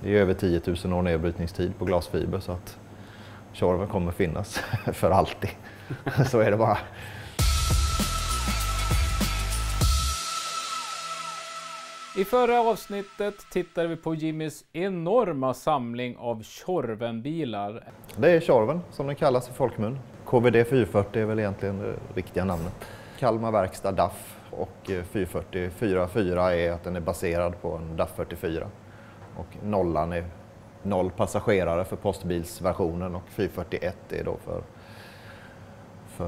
Det är över 10 000 år nedbrytningstid på glasfiber så att Tjorven kommer finnas för alltid. Så är det bara. I förra avsnittet tittade vi på Jimmys enorma samling av Tjorvenbilar. Det är Tjorven som den kallas i folkmun. KVD 440 är väl egentligen det riktiga namnet. Kalmar Verkstad DAF och 440 44 är att den är baserad på en DAF 44. Och nollan är 0 passagerare för postbilsversionen och 441 är då för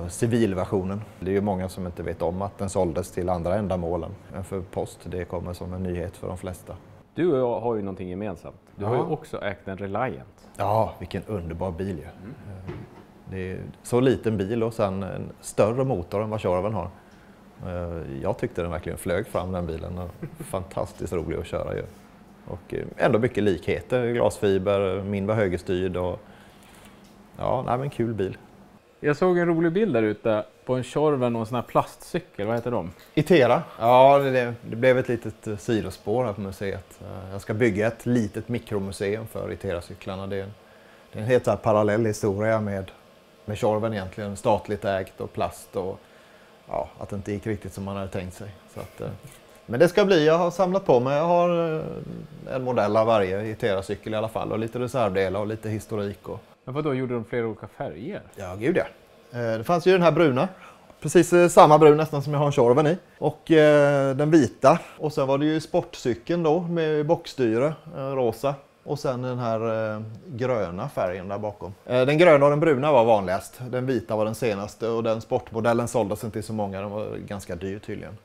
civilversionen. Det är ju många som inte vet om att den såldes till andra ändamålen än för post. Det kommer som en nyhet för de flesta. Du och jag har ju någonting gemensamt. Du har ju också ägt en Reliant. Ja, vilken underbar bil ju. Det är så liten bil och sen en större motor än vad Tjorven har. Jag tyckte den verkligen flög fram den bilen. Fantastiskt rolig att köra ju. Och ändå mycket likheter, glasfiber, min var högerstyrd och ja, nej, men kul bil. Jag såg en rolig bild där ute på en Tjorven och en sån här plastcykel, vad heter de? Itera. Ja, det blev ett litet sidospår här på museet. Jag ska bygga ett litet mikromuseum för Itera-cyklarna. Det är en helt här parallell historia med Tjorven egentligen, statligt ägt och plast och ja, att det inte gick riktigt som man hade tänkt sig. Så att, men det ska bli, jag har samlat på mig, jag har en modell av varje Itera-cykel i alla fall och lite reservdelar och lite historik. Och... Men vad då gjorde de flera olika färger? Ja, gud ja. Det fanns ju den här bruna, precis samma brun nästan som jag har en Tjorven i. Och den vita. Och sen var det ju sportcykeln då med bockstyre, rosa. Och sen den här gröna färgen där bakom. Den gröna och den bruna var vanligast. Den vita var den senaste och den sportmodellen såldes inte så många. Den var ganska dyr tydligen.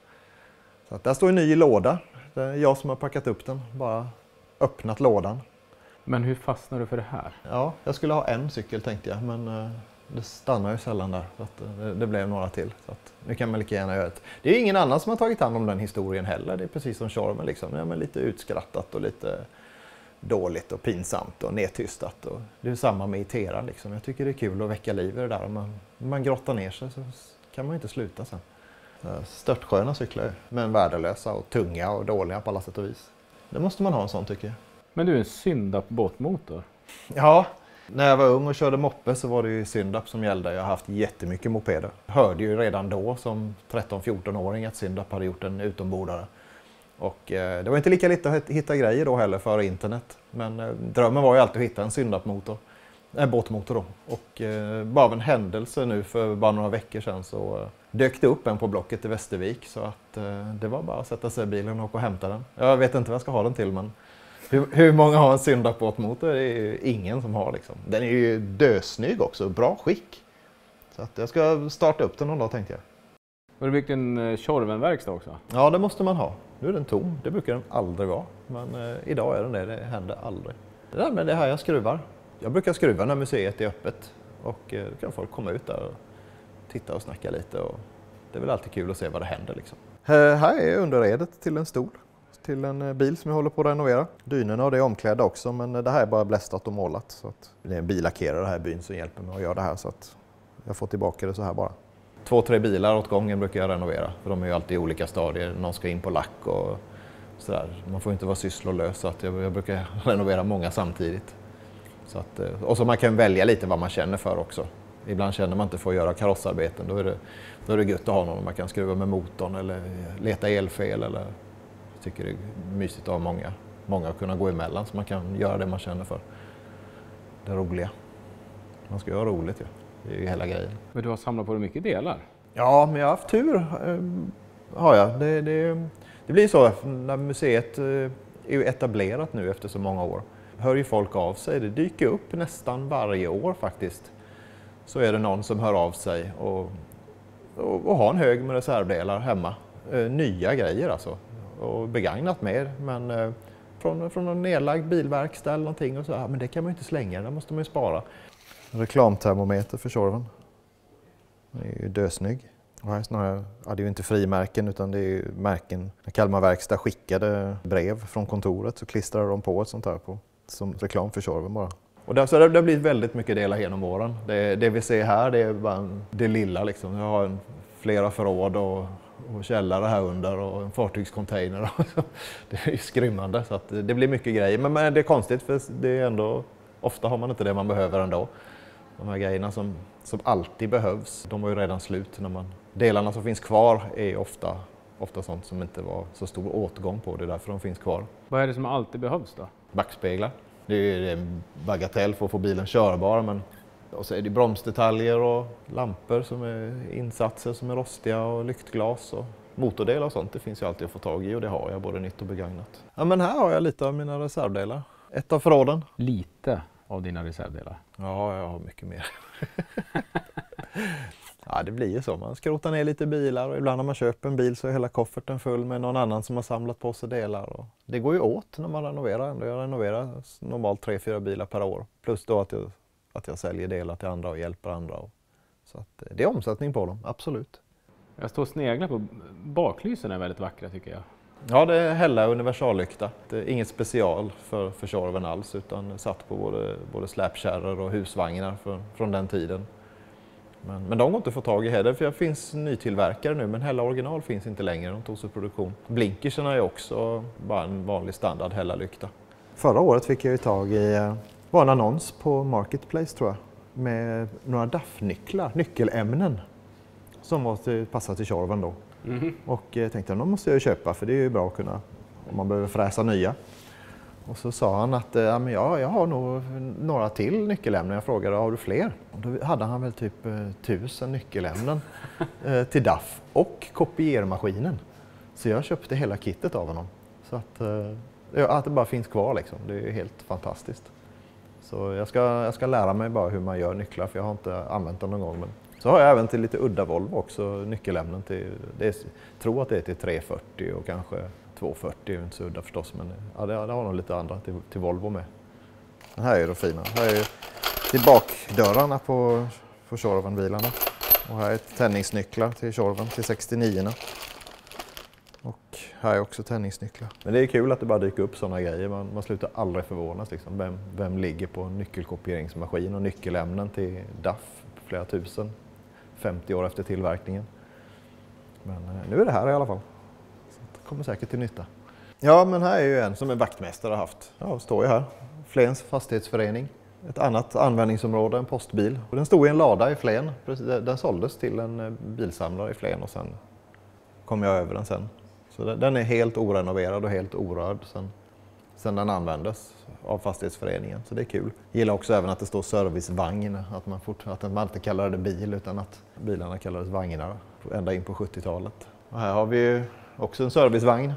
Så att där står en ny låda. Det är jag som har packat upp den. Bara öppnat lådan. Men hur fastnade du för det här? Ja, jag skulle ha en cykel tänkte jag. Men det stannar ju sällan där. Så att det blev några till. Så att nu kan man lika gärna göra det. Det är ingen annan som har tagit hand om den historien heller. Det är precis som Tjorven liksom. Ja, men lite utskrattat och lite... dåligt och pinsamt och nedtystat. Och det är samma med Itera liksom. Jag tycker det är kul att väcka liv i det där. Om man grottar ner sig så kan man inte sluta sen. Störtsköna cyklar men värdelösa och tunga och dåliga på alla sätt och vis. Det måste man ha en sån tycker jag. Men du är en Syndap båtmotor. Ja, när jag var ung och körde moppe så var det ju Syndap som gällde. Jag har haft jättemycket mopeder. Jag hörde ju redan då som 13-14-åring att Syndap hade gjort en utombordare. Och det var inte lika lätt att hitta grejer då heller för internet. Men drömmen var ju alltid att hitta en Syndap-motor. En båtmotor då. Och bara av en händelse nu för bara några veckor sedan så dök det upp en på Blocket i Västervik. Så att det var bara att sätta sig i bilen och åka och hämta den. Jag vet inte vad jag ska ha den till men hur många har en Syndap-båtmotor? Det är ju ingen som har liksom. Den är ju dösnygg också, bra skick. Så att jag ska starta upp den någon dag tänkte jag. Har du byggt en Tjorvenverkstad också? Ja, det måste man ha. Nu är den tom. Det brukar den aldrig vara. Men idag är den det. Det händer aldrig. Det här jag skruvar. Jag brukar skruva när museet är öppet. Och då kan folk komma ut där och titta och snacka lite. Och det är väl alltid kul att se vad det händer liksom. Här är underredet till en stol. Till en bil som jag håller på att renovera. Dynorna och det är omklädda också. Men det här är bara blästrat och målat. Så att det är en billackerare här i byn som hjälper mig att göra det här. Så att jag får tillbaka det så här bara. 2-3 bilar åt gången brukar jag renovera. För de är ju alltid i olika stadier. Någon ska in på lack och sådär. Man får inte vara sysslolös. Så att jag brukar renovera många samtidigt. Så att, och så man kan välja lite vad man känner för också. Ibland känner man inte för att göra karossarbeten. Då är det gött att ha någon. Man kan skruva med motorn eller leta elfel. Eller, jag tycker det är mysigt att ha många att kunna gå emellan. Så man kan göra det man känner för. Det roliga. Man ska göra roligt ju. Det är ju hela grejen. Men du har samlat på dig mycket delar? Ja, men jag har haft tur. Har jag. Det blir så när museet är ju etablerat nu efter så många år. Hör ju folk av sig. Det dyker upp nästan varje år faktiskt. Så är det någon som hör av sig och har en hög med reservdelar hemma. Nya grejer alltså. Och begagnat mer. Men från en nedlagd bilverkstad eller någonting. Och så, men det kan man ju inte slänga. Det måste man ju spara. Reklamtermometer för Tjorven. Det är ju dösnygg. Och här snarare, ja, det är ju inte frimärken utan det är ju märken. När Kalmar Verkstad skickade brev från kontoret så klistrade de på ett sånt här på, som reklam för Tjorven bara. Och där, så det har blivit väldigt mycket delar genom åren. Det vi ser här det är bara det lilla liksom. Jag har flera förråd och och källare här under och en fartygscontainer. Det är ju skrymmande, så att det blir mycket grejer. Men det är konstigt, för det är ändå, ofta har man inte det man behöver ändå. De här grejerna som alltid behövs, de var ju redan slut. Delarna som finns kvar är ofta sånt som inte var så stor åtgång på, det är därför de finns kvar. Vad är det som alltid behövs då? Backspeglar. Det är en bagatell för att få bilen körbar, men och så är det bromsdetaljer och lampor som är insatser som är rostiga och lyktglas och motordelar och sånt. Det finns ju alltid att få tag i, och det har jag, både nytt och begagnat. Ja, men här har jag lite av mina reservdelar. Ett av förråden. Lite av dina reservdelar? Ja, jag har mycket mer. Ja, det blir ju så. Man skrotar ner lite bilar, och ibland när man köper en bil så är hela kofferten full med någon annan som har samlat på sig delar. Och det går ju åt när man renoverar. Jag renoverar normalt 3-4 bilar per år. Plus då att jag säljer delar till andra och hjälper andra. Så att det är omsättning på dem, absolut. Jag står och sneglar på baklysen, är väldigt vackra tycker jag. Ja, det är Hella universallykta. Det är inget special för Tjorven alls, utan satt på både släpkärror och husvagnar från den tiden. Men de går inte att få tag i heller, för det finns nytillverkare nu, men Hella original finns inte längre, de togs ur produktion. Blinkerserna är också bara en vanlig standard Hella-lykta. Förra året fick jag ju tag i en annons på Marketplace, tror jag, med några DAF-nycklar, nyckelämnen, som måste passa till Tjorven då. Och tänkte de måste jag ju köpa, för det är ju bra att kunna, om man behöver fräsa nya. Och så sa han att jag har nog några till nyckelämnen. Jag frågade, har du fler? Och då hade han väl typ 1000 nyckelämnen till DAF och kopiermaskinen. Så jag köpte hela kittet av honom. Så att det bara finns kvar liksom, det är helt fantastiskt. Så jag ska lära mig bara hur man gör nycklar, för jag har inte använt dem någon gång. Men så har jag även till lite udda Volvo också nyckelämnen till, tror att det är till 340 och kanske 240, är inte så udda förstås, men ja, det har nog lite andra till Volvo med. Den här är då fina. Här är till bakdörrarna på Tjorven-bilarna. Och här är tändningsnycklar till Tjorven till 69. Och här är också tändningsnycklar. Men det är kul att det bara dyker upp sådana grejer. Man slutar aldrig förvånas liksom. Vem ligger på nyckelkopieringsmaskin och nyckelämnen till DAF flera tusen, 50 år efter tillverkningen. Men nu är det här i alla fall. Kommer säkert till nytta. Ja, men här är ju en som en vaktmästare har haft. Ja, står ju här. Flens fastighetsförening. Ett annat användningsområde, en postbil. Och den stod i en lada i Flen. Den såldes till en bilsamlare i Flen, och sen kom jag över den sen. Så den är helt orenoverad och helt orörd sen den användes av fastighetsföreningen. Så det är kul. Jag gillar också även att det står servicevagn. Att man inte kallar det bil, utan att bilarna kallades vagnar ända in på 70-talet. Och här har vi också en servicevagn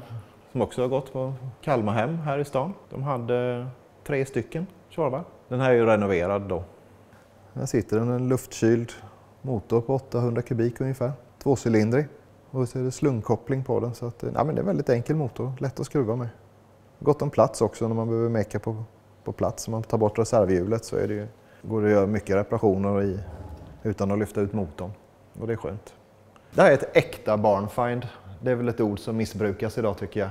som också har gått på Kalmarhem här i stan. De hade 3 stycken Tjorvar. Den här är ju renoverad då. Här sitter en luftkyld motor på 800 kubik ungefär. 2-cylindrig. Och så är det slungkoppling på den. Så att, men det är en väldigt enkel motor, lätt att skruva med. Gott om plats också när man behöver meka på plats. Om man tar bort reservhjulet så går det att göra mycket reparationer utan att lyfta ut motorn. Och det är skönt. Det här är ett äkta barnfind. Det är väl ett ord som missbrukas idag tycker jag.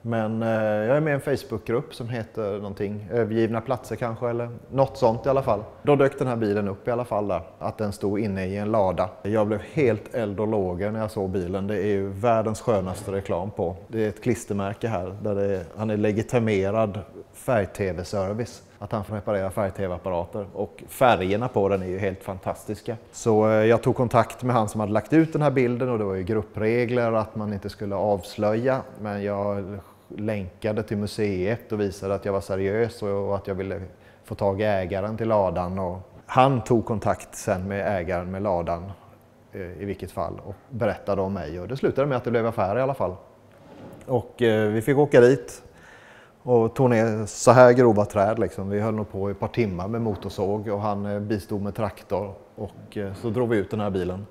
Men jag är med i en Facebookgrupp som heter någonting, övergivna platser kanske, eller något sånt i alla fall. Då dök den här bilen upp i alla fall där, att den stod inne i en lada. Jag blev helt eld och lågor när jag såg bilen. Det är ju världens skönaste reklam på. Det är ett klistermärke här där han är legitimerad färg-tv-service. Att han får reparera färg-tv-apparater, och färgerna på den är ju helt fantastiska. Så jag tog kontakt med han som hade lagt ut den här bilden, och det var ju gruppregler att man inte skulle avslöja. Men jag länkade till museet och visade att jag var seriös och att jag ville få tag i ägaren till ladan. Och han tog kontakt sen med ägaren med ladan i vilket fall och berättade om mig. Och det slutade med att det blev affär i alla fall. Och vi fick åka dit och tog ner så här grova träd liksom. Vi höll nog på i ett par timmar med motorsåg, och han bistod med traktor, och så drog vi ut den här bilen.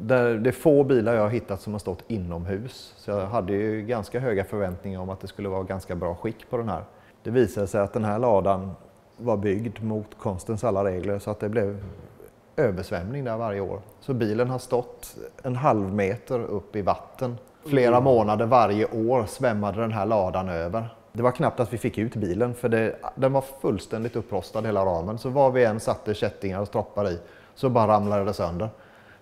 Det är få bilar jag har hittat som har stått inomhus, så jag hade ju ganska höga förväntningar om att det skulle vara ganska bra skick på den här. Det visade sig att den här ladan var byggd mot konstens alla regler, så att det blev översvämning där varje år. Så bilen har stått en halv meter upp i vatten. Flera månader varje år svämmade den här ladan över. Det var knappt att vi fick ut bilen, för den var fullständigt upprostad hela ramen. Så var vi än satte kättingar och stroppar i, så bara ramlade det sönder.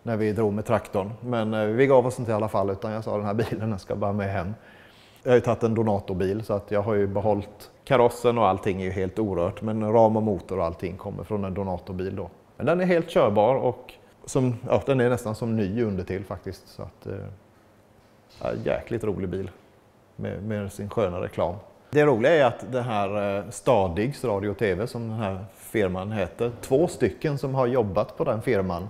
när vi drog med traktorn. Men vi gav oss inte i alla fall, utan jag sa den här bilen ska bara med hem. Jag har ju tagit en Donato-bil så att jag har ju behållit karossen och allting är ju helt orört. Men ram och motor och allting kommer från en Donato-bil då. Men den är helt körbar och den är nästan som ny under till faktiskt. Så att, jäkligt rolig bil med sin sköna reklam. Det roliga är att det här Stadigs Radio och TV som den här firman heter, 2 stycken som har jobbat på den firman.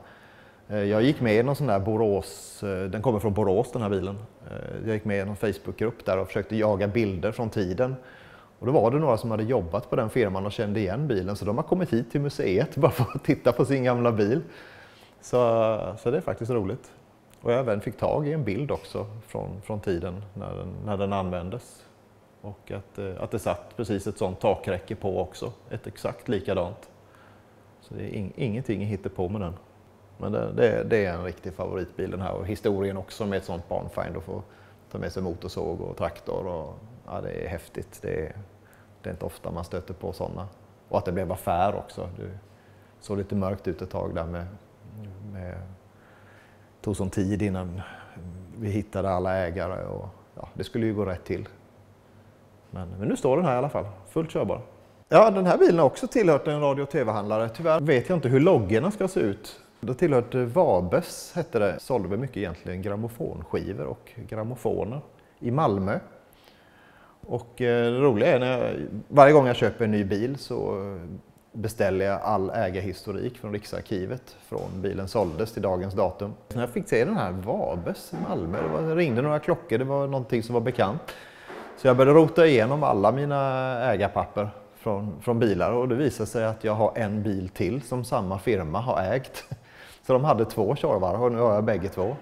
Jag gick med i någon sån där Borås, den kommer från Borås den här bilen. Jag gick med i någon Facebookgrupp där och försökte jaga bilder från tiden. Och då var det några som hade jobbat på den firman och kände igen bilen, så de har kommit hit till museet bara för att titta på sin gamla bil. Så det är faktiskt roligt. Och jag även fick tag i en bild också från tiden när den användes. Och att det satt precis ett sånt takräcke på också, ett exakt likadant. Så det är ingenting hittepå med den. Men det är en riktig favoritbil den här, och historien också med ett sånt barnfind och få ta med sig motorsåg och traktor. Och, ja, det är häftigt, det är inte ofta man stöter på sådana. Och att det blev affär också. Det såg lite mörkt ut ett tag där med tog sån tid innan vi hittade alla ägare och ja, det skulle ju gå rätt till. Men nu står den här i alla fall, fullt körbar. Ja, den här bilen har också tillhört en radio- och tv-handlare. Tyvärr vet jag inte hur loggorna ska se ut. Det tillhörde Vabes, hette det. Sålde väl mycket egentligen grammofonskivor och grammofoner i Malmö. Och det roliga är varje gång jag köper en ny bil så beställer jag all ägarhistorik från Riksarkivet från bilen såldes till dagens datum. När jag fick se den här Vabes i Malmö, det ringde några klockor, det var någonting som var bekant. Så jag började rota igenom alla mina ägarpapper från bilar och det visade sig att jag har en bil till som samma firma har ägt. Så de hade 2 Tjorvar och nu har jag bägge 2.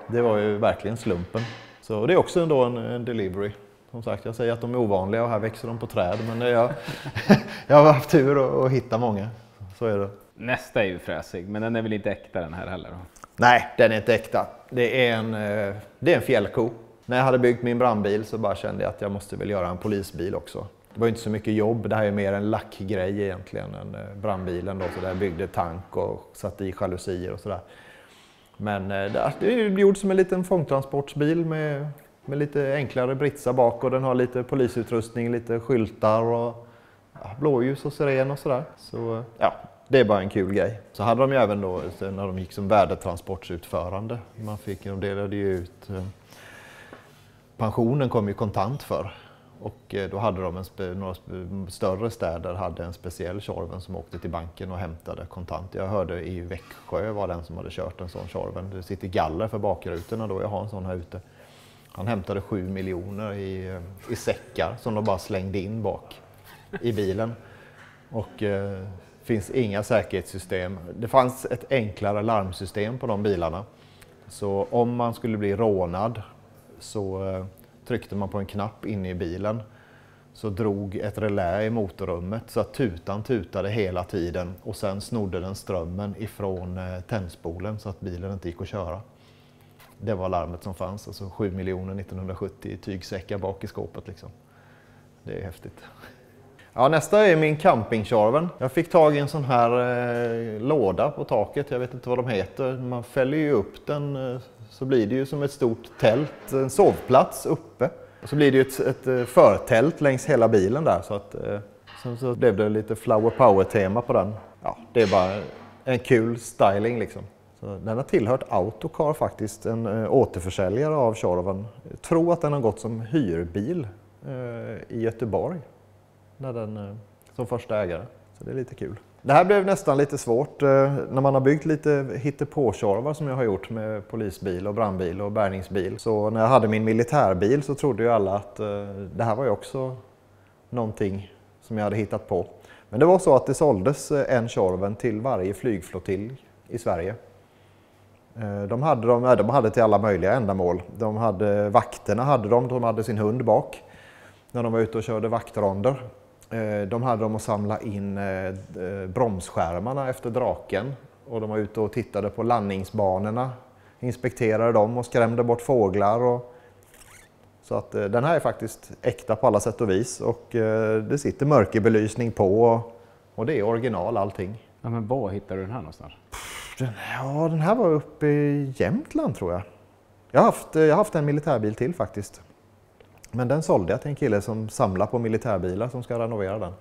Det var ju verkligen slumpen. Så det är också ändå en delivery. Som sagt, jag säger att de är ovanliga och här växer de på träd, men jag har haft tur att hitta många. Så är det. Nästa är ju fräsig, men den är väl inte äkta den här heller? Då? Nej, den är inte äkta. Det är en fjällko. När jag hade byggt min brandbil så bara kände jag att jag måste väl göra en polisbil också. Det var inte så mycket jobb, det här är mer en lackgrej egentligen än brandbilen då, så där jag byggde tank och satte i jalusier och sådär. Men det är gjort som en liten fångtransportsbil med lite enklare britsar bak och den har lite polisutrustning, lite skyltar och blåljus och siren och sådär. Så ja, det är bara en kul grej. Så hade de ju även då när de gick som värdetransportsutförande. De delade ju ut, pensionen kom ju kontant för. Och då hade de några större städer hade en speciell Tjorven som åkte till banken och hämtade kontant. Jag hörde i Växjö var den som hade kört en sån Tjorven. Det sitter galler för bakrutorna då, jag har en sån här ute. Han hämtade 7 miljoner i säckar som de bara slängde in bak i bilen. Och finns inga säkerhetssystem. Det fanns ett enklare larmsystem på de bilarna. Så om man skulle bli rånad så tryckte man på en knapp inne i bilen. Så drog ett relä i motorrummet så att tutan tutade hela tiden. Och sen snodde den strömmen ifrån tändspolen så att bilen inte gick att köra. Det var larmet som fanns, alltså 7 miljoner 1970 tygsäckar bak i skåpet liksom. Det är häftigt. Ja, nästa är min campingtjorven. Jag fick tag i en sån här låda på taket, jag vet inte vad de heter. Man fäller ju upp den så blir det ju som ett stort tält, en sovplats uppe. Och så blir det ju ett förtält längs hela bilen där så att så blev det lite flower power tema på den. Ja, det är bara en kul styling liksom. Så den har tillhört Autocar faktiskt, en återförsäljare av Tjorven. Jag tror att den har gått som hyrbil i Göteborg när den, som första ägare. Så det är lite kul. Det här blev nästan lite svårt när man har byggt lite hittepå-Tjorvar som jag har gjort med polisbil och brandbil och bärgningsbil. Så när jag hade min militärbil så trodde ju alla att det här var ju också någonting som jag hade hittat på. Men det var så att det såldes en Tjorven till varje flygflottilj i Sverige. De hade till alla möjliga ändamål. Vakterna de hade sin hund bak när de var ute och körde vaktronder. De hade dem att samla in bromsskärmarna efter Draken och de var ute och tittade på landningsbanorna, inspekterade dem och skrämde bort fåglar. Så att den här är faktiskt äkta på alla sätt och vis och det sitter mörkerbelysning på och det är original allting. Ja, men var hittar du den här någonstans? Den här var uppe i Jämtland tror jag. Jag har haft en militärbil till faktiskt. Men den sålde jag till en kille som samlar på militärbilar som ska renovera den.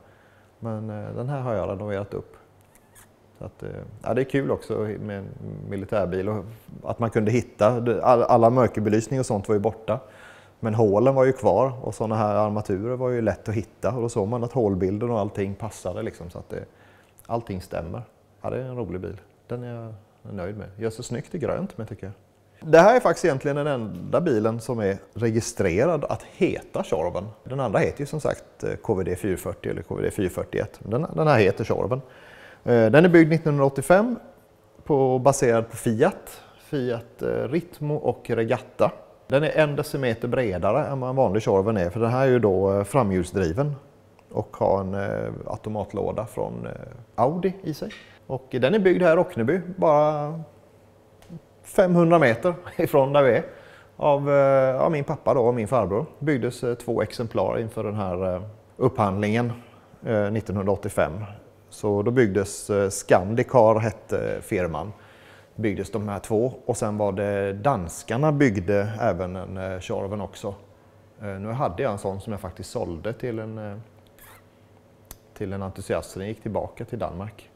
Men den här har jag renoverat upp. Så att, det är kul också med en militärbil och att man kunde hitta, alla mörkerbelysning och sånt var ju borta. Men hålen var ju kvar och sådana här armaturer var ju lätt att hitta och då såg man att hålbilden och allting passade liksom, så att allting stämmer. Ja, det är en rolig bil. Den är jag nöjd med. Gör så snyggt i grönt med tycker jag. Det här är faktiskt egentligen den enda bilen som är registrerad att heta Tjorven. Den andra heter ju som sagt KVD 440 eller KVD 441. Den här heter Tjorven. Den är byggd 1985 baserad på Fiat Ritmo och Regatta. Den är 1 decimeter bredare än vad en vanlig Tjorven är, för den här är ju då framhjulsdriven och har en automatlåda från Audi i sig. Och den är byggd här i Rockneby, bara 500 meter ifrån där vi är, av min pappa då och min farbror. Byggdes 2 exemplar inför den här upphandlingen 1985. Så då byggdes Scandicar hette firman. Byggdes de här 2 och sen var det danskarna byggde även en Tjorven också. Nu hade jag en sån som jag faktiskt sålde till en entusiast, så den gick tillbaka till Danmark.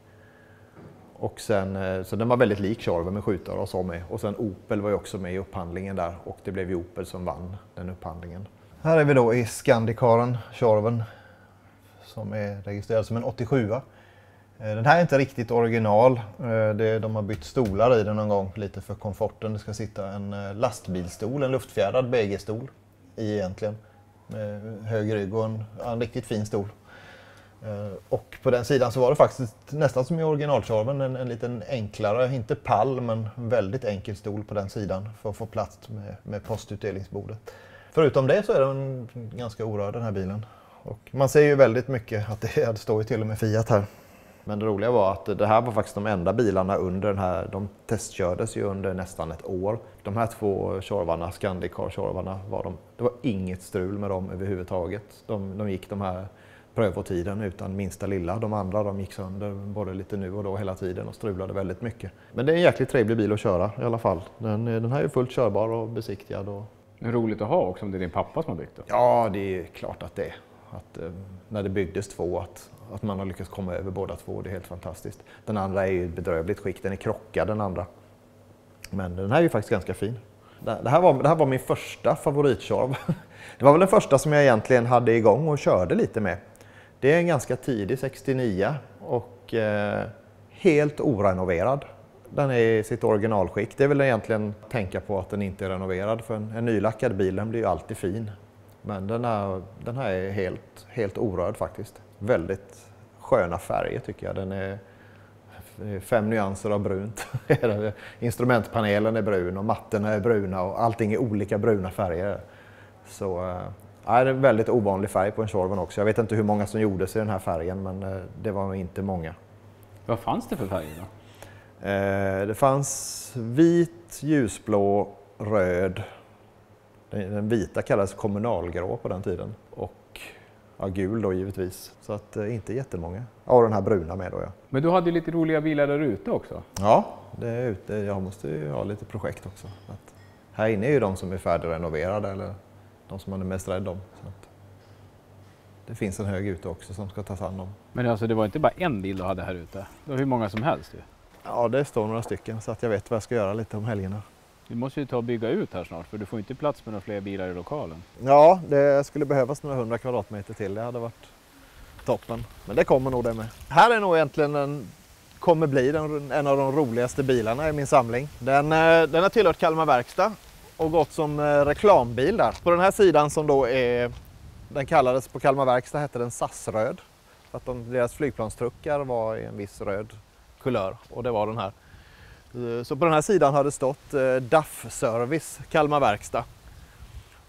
Och sen, så den var väldigt lik Tjorven med skjutare och så med. Och sen Opel var ju också med i upphandlingen där och det blev ju Opel som vann den upphandlingen. Här är vi då i Scandicaren Tjorven som är registrerad som en 87. Den här är inte riktigt original. De har bytt stolar i den någon gång lite för komforten. Det ska sitta en lastbilstol, en luftfjädrad BG-stol i egentligen. Med hög rygg och en riktigt fin stol. Och på den sidan så var det faktiskt nästan som i originaltjorven en liten enklare, inte pall men väldigt enkel stol på den sidan för att få plats med postutdelningsbordet. Förutom det så är den ganska orörd den här bilen. Och man ser ju väldigt mycket att det står ju till och med Fiat här. Men det roliga var att det här var faktiskt de enda bilarna under den här, de testkördes ju under nästan ett år. De här 2 Tjorvarna, Scandicar-Tjorvarna, det var inget strul med dem överhuvudtaget. De gick de här prövotiden utan minsta lilla. De andra de gick sönder både lite nu och då hela tiden och strulade väldigt mycket. Men det är en jäkligt trevlig bil att köra i alla fall. Den här är fullt körbar och besiktigad. Och... Det är roligt att ha också om det är din pappa som har byggt det. Ja, det är klart att det är. När det byggdes 2 att man har lyckats komma över båda 2, det är helt fantastiskt. Den andra är ju bedrövligt skick, den är krockad den andra. Men den här är ju faktiskt ganska fin. Det här var min första favorittjorv. Det var väl den första som jag egentligen hade igång och körde lite med. Det är en ganska tidig 69 och helt orenoverad. Den är i sitt originalskick. Det är väl egentligen att tänka på att den inte är renoverad, för en nylackad bil den blir ju alltid fin. Men den här är helt orörd faktiskt. Väldigt sköna färger tycker jag. Den är 5 nyanser av brunt. Instrumentpanelen är brun och mattorna är bruna och allting är olika bruna färger. Så det är en väldigt ovanlig färg på en Tjorven också. Jag vet inte hur många som gjordes i den här färgen, men det var inte många. Vad fanns det för färger då? Det fanns vit, ljusblå, röd. Den vita kallades kommunalgrå på den tiden. Och gul då givetvis. Så att inte jättemånga. Ja, den här bruna med då ja. Men du hade ju lite roliga bilar där ute också. Ja, det är ute. Jag måste ju ha lite projekt också. Här inne är ju de som är färdigrenoverade eller de som man är mest rädd om. Så att det finns en hög ute också som ska tas hand om. Men alltså det var inte bara en bil du hade här ute? Det var hur många som helst ju. Ja, det står några stycken så att jag vet vad jag ska göra lite om helgerna. Du måste ju ta och bygga ut här snart för du får inte plats med några fler bilar i lokalen. Ja, det skulle behövas några 100 kvadratmeter till. Det hade varit toppen. Men det kommer nog det med. Här är nog egentligen kommer bli en av de roligaste bilarna i min samling. Den har tillhört Kalmar Verkstad och gått som reklambil där. På den här sidan som då är, den kallades på Kalmar Verkstad, hette den SAS-röd. För att deras flygplanstruckar var i en viss röd kulör och det var den här. Så på den här sidan har det stått DAF-service Kalmar Verkstad.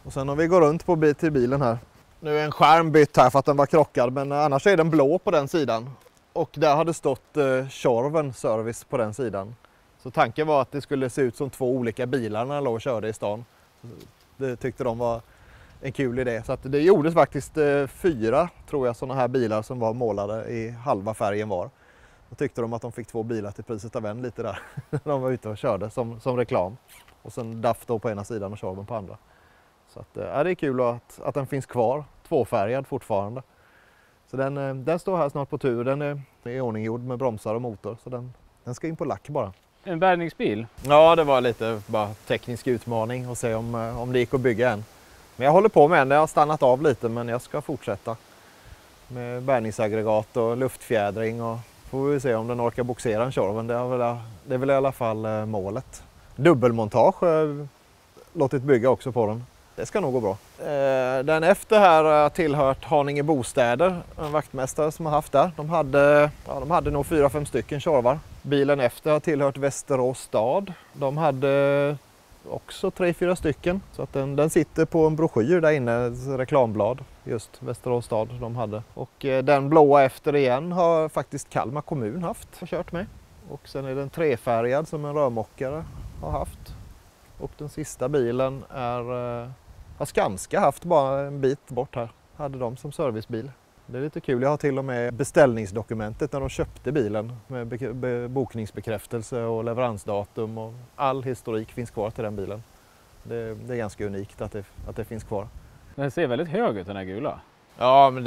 Och sen om vi går runt på till bilen här. Nu är en skärm bytt här för att den var krockad, men annars är den blå på den sidan. Och där har det stått Tjorven service på den sidan. Så tanken var att det skulle se ut som 2 olika bilar när de låg och körde i stan. Det tyckte de var en kul idé. Så att det gjordes faktiskt 4 tror jag sådana här bilar som var målade i halva färgen var. Då tyckte de att de fick 2 bilar till priset av en lite där. De var ute och körde som reklam. Och sen DAF då på ena sidan och Tjorven på andra. Så att, det är kul att den finns kvar, 2-färgad fortfarande. Så den står här snart på tur, den är i ordninggjord med bromsar och motor. Så den ska in på lack bara. En bärgningsbil? Ja, det var lite bara teknisk utmaning att se om det gick att bygga en. Men jag håller på med den, jag har stannat av lite men jag ska fortsätta. Med bärgningsaggregat och luftfjädring och får vi se om den orkar boxera en Tjorven. Det är väl i alla fall målet. Dubbelmontage låtit bygga också på den. Det ska nog gå bra. Den efter här har tillhört Haninge Bostäder, en vaktmästare som har haft där. De hade nog 4-5 stycken Tjorvar. Bilen efter har tillhört Västerås stad. De hade också 3-4 stycken. Så att den sitter på en broschyr där inne, ett reklamblad. Just Västerås stad de hade. Och den blåa efter igen har faktiskt Kalmar kommun haft och kört med. Och sen är den 3-färgad som en rörmokare har haft. Och den sista bilen har Skanska haft bara en bit bort här. Hade de som servicebil. Det är lite kul, jag har till och med beställningsdokumentet när de köpte bilen med bokningsbekräftelse och leveransdatum och all historik finns kvar till den bilen. Det är ganska unikt att det finns kvar. Den ser väldigt hög ut den här gula. Ja, men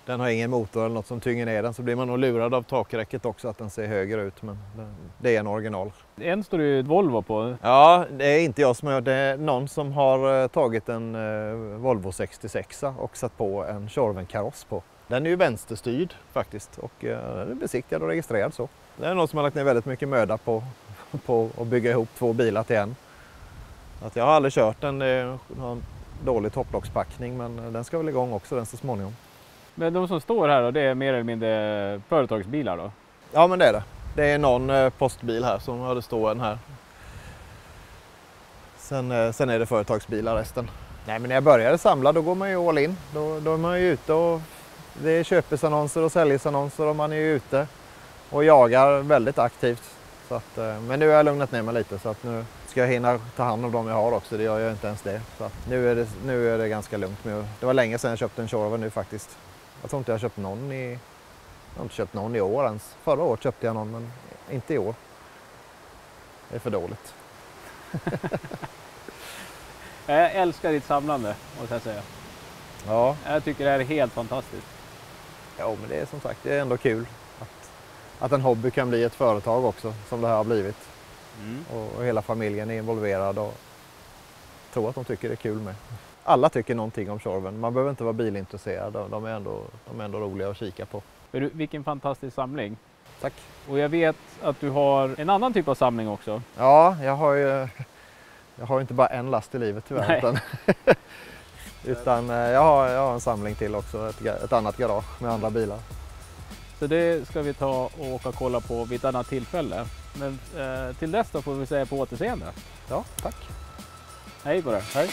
den har ingen motor eller något som tynger ner den, så blir man nog lurad av takräcket också att den ser högre ut, men det är en original. En står det ju Volvo på. Ja, det är inte jag som har gjort det. Är någon som har tagit en Volvo 66 och satt på en Tjorven-kaross på. Den är ju vänsterstyrd faktiskt och den är besiktigad och registrerad så. Det är någon som har lagt ner väldigt mycket möda på att bygga ihop 2 bilar till en. Att jag har aldrig kört den, det har en dålig topplockspackning, men den ska väl igång också den så småningom. Men de som står här då, det är mer eller mindre företagsbilar då? Ja, men det är det. Det är någon postbil här som hade stått här. Sen är det företagsbilar resten. Nej, men när jag började samla då går man ju all in. Då är man ju ute och det är köpesannonser och säljsannonser och man är ju ute och jagar väldigt aktivt. Så att, men nu har jag lugnat ner mig lite så att nu ska jag hinna ta hand om dem jag har också. Det gör jag inte ens det. Så att nu är det ganska lugnt. Det var länge sedan jag köpte en Tjorven nu faktiskt. Jag tror inte jag har köpt någon i år ens. Förra året köpte jag någon men inte i år. Det är för dåligt. Jag älskar ditt samlande, måste jag säga. Ja. Jag tycker det här är helt fantastiskt. Ja, men det är som sagt, det är ändå kul att en hobby kan bli ett företag också, som det här har blivit. Mm. Och hela familjen är involverad och tror att de tycker det är kul med. Alla tycker någonting om Tjorven. Man behöver inte vara bilintresserad. De är ändå roliga att kika på. Vilken fantastisk samling. Tack. Och jag vet att du har en annan typ av samling också. Ja, jag har inte bara en last i livet tyvärr. Utan jag har en samling till också. Ett annat garage med andra bilar. Så det ska vi ta och åka och kolla på vid ett annat tillfälle. Men till dess då får vi säga på återseende. Ja, tack. Hej på dig. Hej.